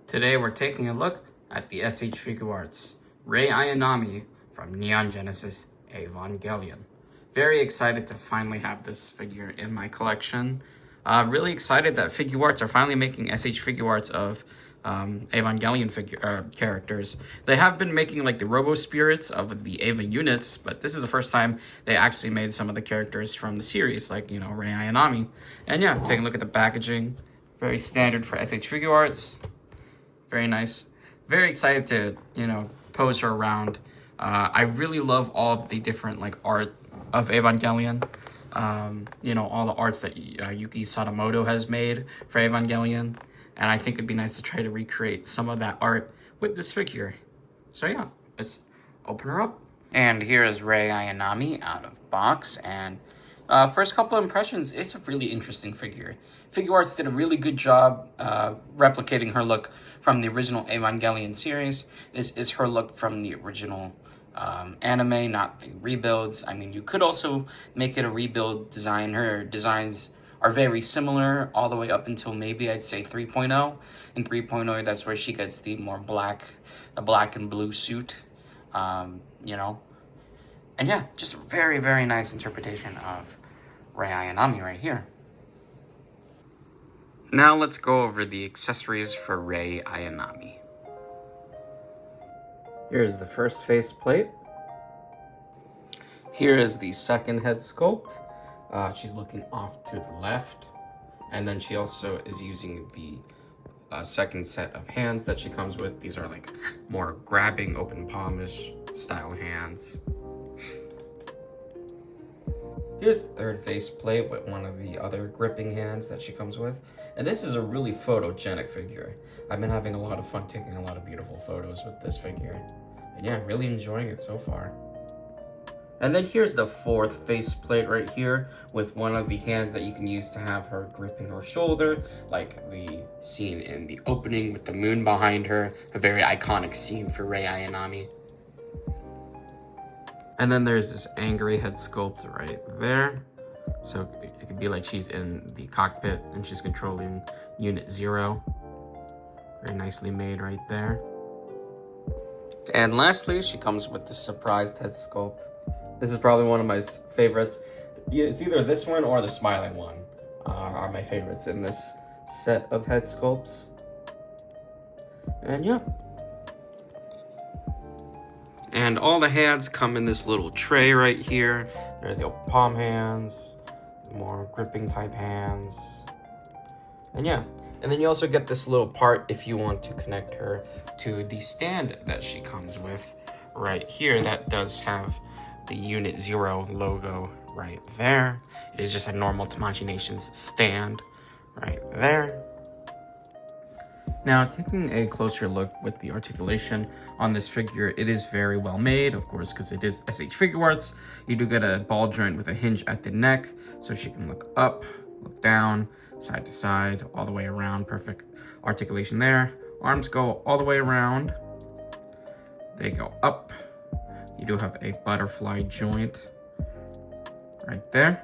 Today we're taking a look at the SH Figuarts, Ayanami from Neon Genesis Evangelion. Very excited to finally have this figure in my collection. Really excited that Figuarts are finally making SH Figuarts of Evangelion characters. They have been making like the Robo Spirits of the Eva units, but this is the first time they actually made some of the characters from the series, like, you know, Ayanami. And yeah, taking a look at the packaging. Very standard for SH Figuarts. Very nice. Very excited to, you know, pose her around. I really love all of the different, like, art of Evangelion. You know, all the arts that Yuki Sadamoto has made for Evangelion. And I think it'd be nice to try to recreate some of that art with this figure. So yeah, let's open her up. And here is Ayanami out of box. And first couple of impressions, it's a really interesting figure. Figuarts did a really good job replicating her look from the original Evangelion series. This is her look from the original anime, not the rebuilds. I mean, you could also make it a rebuild design. Her designs are very similar all the way up until maybe I'd say 3.0. In 3.0, that's where she gets the more the black and blue suit, you know. And yeah, just a very, very nice interpretation of Ayanami right here. Now let's go over the accessories for Ayanami. Here's the first face plate. Here is the second head sculpt. She's looking off to the left. And then she also is using the second set of hands that she comes with. These are like more grabbing, open palmish style hands. Here's the third face plate with one of the other gripping hands that she comes with. And this is a really photogenic figure. I've been having a lot of fun taking a lot of beautiful photos with this figure. And yeah, really enjoying it so far. And then here's the fourth face plate right here with one of the hands that you can use to have her gripping her shoulder, like the scene in the opening with the moon behind her, a very iconic scene for Ayanami. And then there's this angry head sculpt right there. So it could be like she's in the cockpit and she's controlling Unit 0. Very nicely made right there. And lastly, she comes with the surprised head sculpt. This is probably one of my favorites. It's either this one or the smiling one are my favorites in this set of head sculpts. And yeah. And all the hands come in this little tray right here. There are the palm hands, more gripping type hands. And yeah. And then you also get this little part if you want to connect her to the stand that she comes with right here. That does have the Unit 0 logo right there. It is just a normal Tamachi Nations stand right there. Now, taking a closer look with the articulation on this figure, it is very well made, of course, because it is SH Figuarts. You do get a ball joint with a hinge at the neck, so she can look up, look down, side to side, all the way around. Perfect articulation there. Arms go all the way around. They go up. You do have a butterfly joint right there.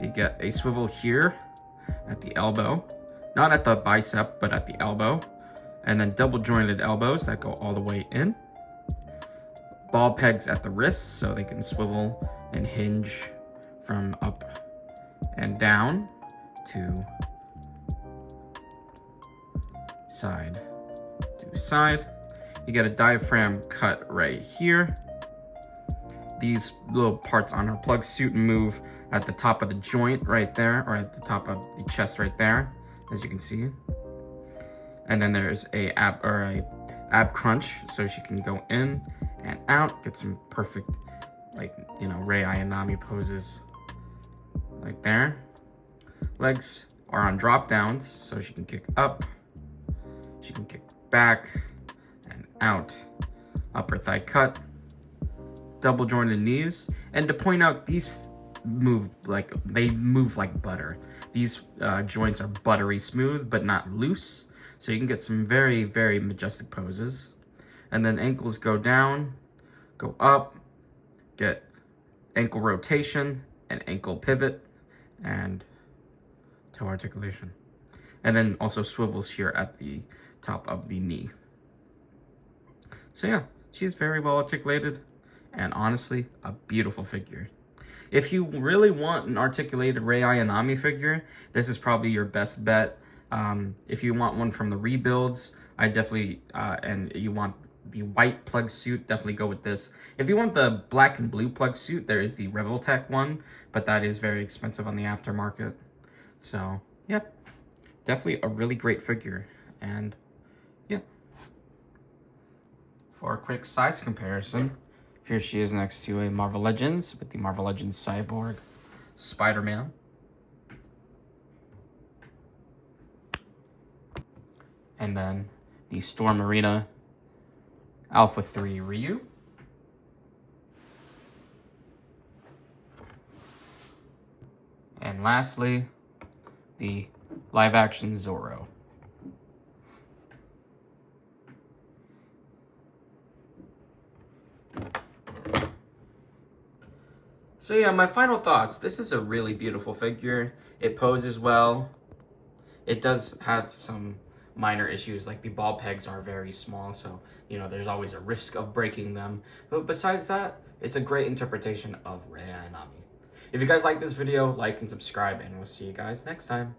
You get a swivel here at the elbow. Not at the bicep, but at the elbow. And then double jointed elbows that go all the way in. Ball pegs at the wrists so they can swivel and hinge from up and down to side to side. You get a diaphragm cut right here. These little parts on her plug suit move at the top of the joint right there, or at the top of the chest right there, as you can see. And then there's a ab crunch, so she can go in and out, get some perfect, like, you know, Ayanami poses like there. Legs are on drop downs, so she can kick up, she can kick back and out. Upper thigh cut, double jointed knees. And to point out, these move like butter. These joints are buttery smooth, but not loose. So you can get some very, very majestic poses. And then ankles go down, go up, get ankle rotation and ankle pivot and toe articulation. And then also swivels here at the top of the knee. So yeah, she's very well articulated and honestly, a beautiful figure. If you really want an articulated Rei Ayanami figure, this is probably your best bet. If you want one from the rebuilds, I definitely, and you want the white plug suit, definitely go with this. If you want the black and blue plug suit, there is the Reviww one, but that is very expensive on the aftermarket. So, yeah, definitely a really great figure. And, yeah. For a quick size comparison, here she is next to a Marvel Legends with the Marvel Legends Cyborg Spider-Man. And then the Storm Arena Alpha 3 Ryu. And lastly, the live-action Zoro. So yeah, my final thoughts. This is a really beautiful figure. It poses well. It does have some minor issues, like the ball pegs are very small, so, you know, there's always a risk of breaking them. But besides that, it's a great interpretation of Ayanami. If you guys like this video, like and subscribe, and we'll see you guys next time.